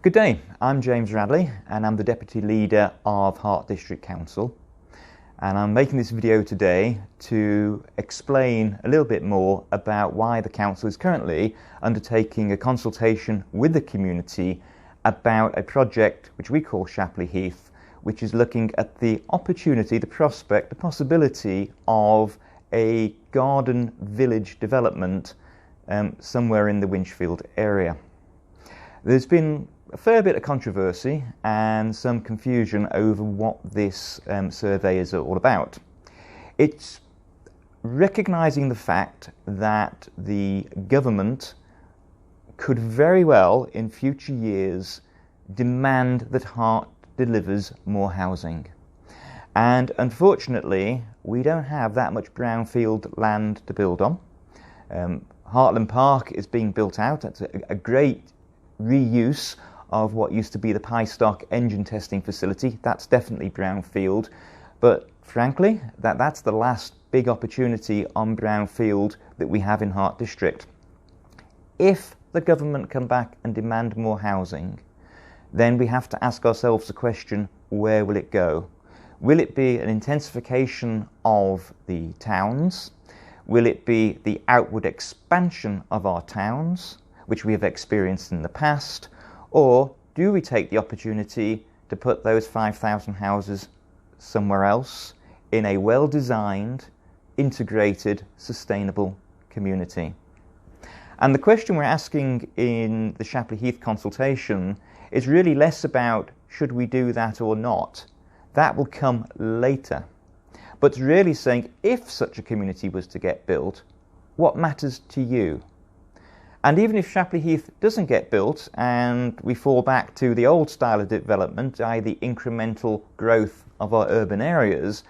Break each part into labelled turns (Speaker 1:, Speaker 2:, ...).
Speaker 1: Good day, I'm James Radley and I'm the Deputy Leader of Hart District Council, and I'm making this video today to explain a little bit more about why the Council is currently undertaking a consultation with the community about a project which we call Shapley Heath, which is looking at the opportunity, the prospect, the possibility of a garden village development somewhere in the Winchfield area. There's been a fair bit of controversy and some confusion over what this survey is all about. It's recognising the fact that the government could very well in future years demand that Hart delivers more housing. And unfortunately, we don't have that much brownfield land to build on. Hartland Park is being built out. That's a great reuse of what used to be the Pystock engine testing facility. That's definitely brownfield, but frankly that's the last big opportunity on brownfield that we have in Hart District. If the government come back and demand more housing, then we have to ask ourselves the question, where will it go? Will it be an intensification of the towns? Will it be the outward expansion of our towns, which we have experienced in the past? Or do we take the opportunity to put those 5,000 houses somewhere else in a well-designed, integrated, sustainable community? And the question we're asking in the Shapley Heath consultation is really less about should we do that or not. That will come later. But really saying if such a community was to get built, what matters to you? And even if Shapley Heath doesn't get built and we fall back to the old style of development, i.e. the incremental growth of our urban areas,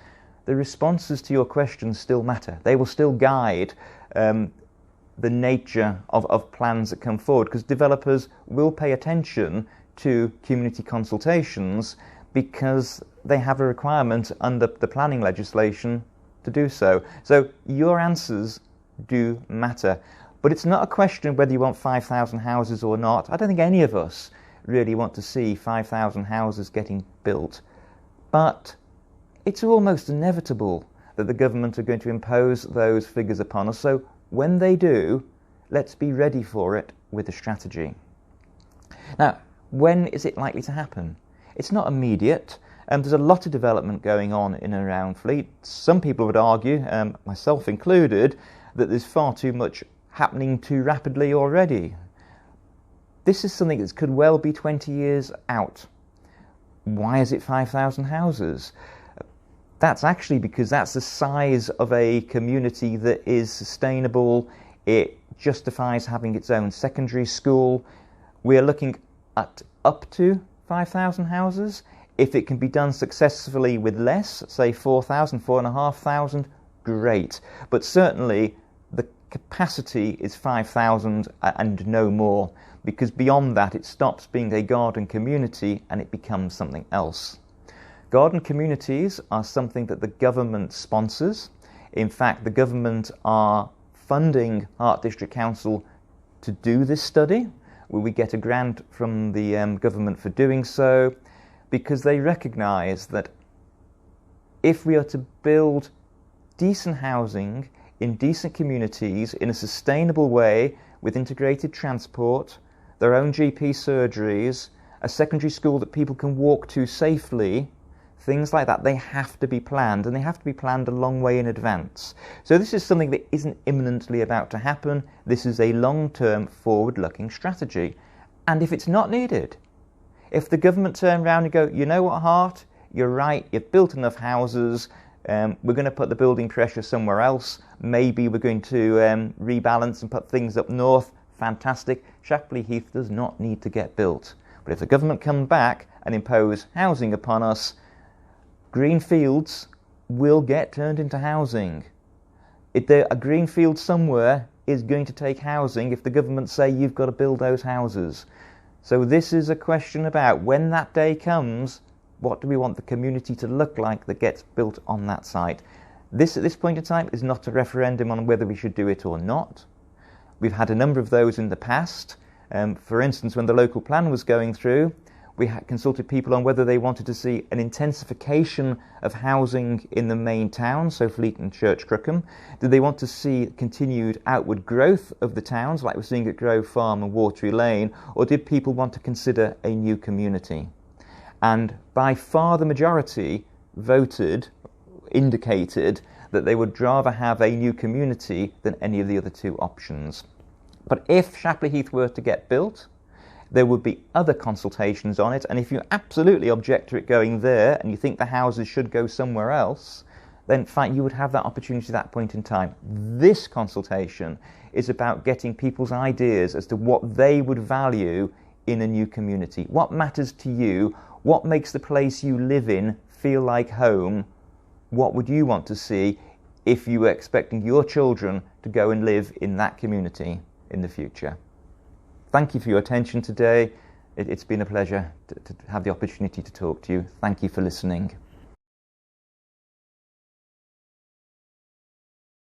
Speaker 1: the responses to your questions still matter. They will still guide the nature of plans that come forward, because developers will pay attention to community consultations because they have a requirement under the planning legislation to do so. So your answers do matter. But it's not a question of whether you want 5,000 houses or not. I don't think any of us really want to see 5,000 houses getting built. But it's almost inevitable that the government are going to impose those figures upon us. So when they do, let's be ready for it with a strategy. Now, when is it likely to happen? It's not immediate. There's a lot of development going on in and around Fleet. Some people would argue, myself included, that there's far too much happening too rapidly already. This is something that could well be 20 years out. Why is it 5,000 houses? That's actually because that's the size of a community that is sustainable. It justifies having its own secondary school. We're looking at up to 5,000 houses. If it can be done successfully with less, say 4,000, 4,500, great. But certainly the capacity is 5,000 and no more, because beyond that it stops being a garden community and it becomes something else. Garden communities are something that the government sponsors. In fact, the government are funding Hart District Council to do this study, where we get a grant from the government for doing so, because they recognise that if we are to build decent housing in decent communities in a sustainable way, with integrated transport, their own GP surgeries, a secondary school that people can walk to safely, things like that, they have to be planned, and they have to be planned a long way in advance. So this is something that isn't imminently about to happen. This is a long-term, forward-looking strategy. And if it's not needed, if the government turn around and go, you know what, Hart, you're right, you've built enough houses, we're going to put the building pressure somewhere else, maybe we're going to rebalance and put things up north, fantastic. Shapley Heath does not need to get built. But if the government come back and impose housing upon us, green fields will get turned into housing. A green field somewhere is going to take housing if the government say you've got to build those houses. So this is a question about when that day comes, what do we want the community to look like that gets built on that site? This, at this point in time, is not a referendum on whether we should do it or not. We've had a number of those in the past. For instance, when the local plan was going through, we had consulted people on whether they wanted to see an intensification of housing in the main town, so Fleet and Church Crookham. Did they want to see continued outward growth of the towns, like we're seeing at Grove Farm and Watery Lane, or did people want to consider a new community? And by far the majority indicated that they would rather have a new community than any of the other two options. But if Shapley Heath were to get built, there would be other consultations on it, and if you absolutely object to it going there and you think the houses should go somewhere else, then fine, you would have that opportunity at that point in time. This consultation is about getting people's ideas as to what they would value in a new community. What matters to you? What makes the place you live in feel like home? What would you want to see if you were expecting your children to go and live in that community in the future? Thank you for your attention today. It's been a pleasure to have the opportunity to talk to you. Thank you for listening.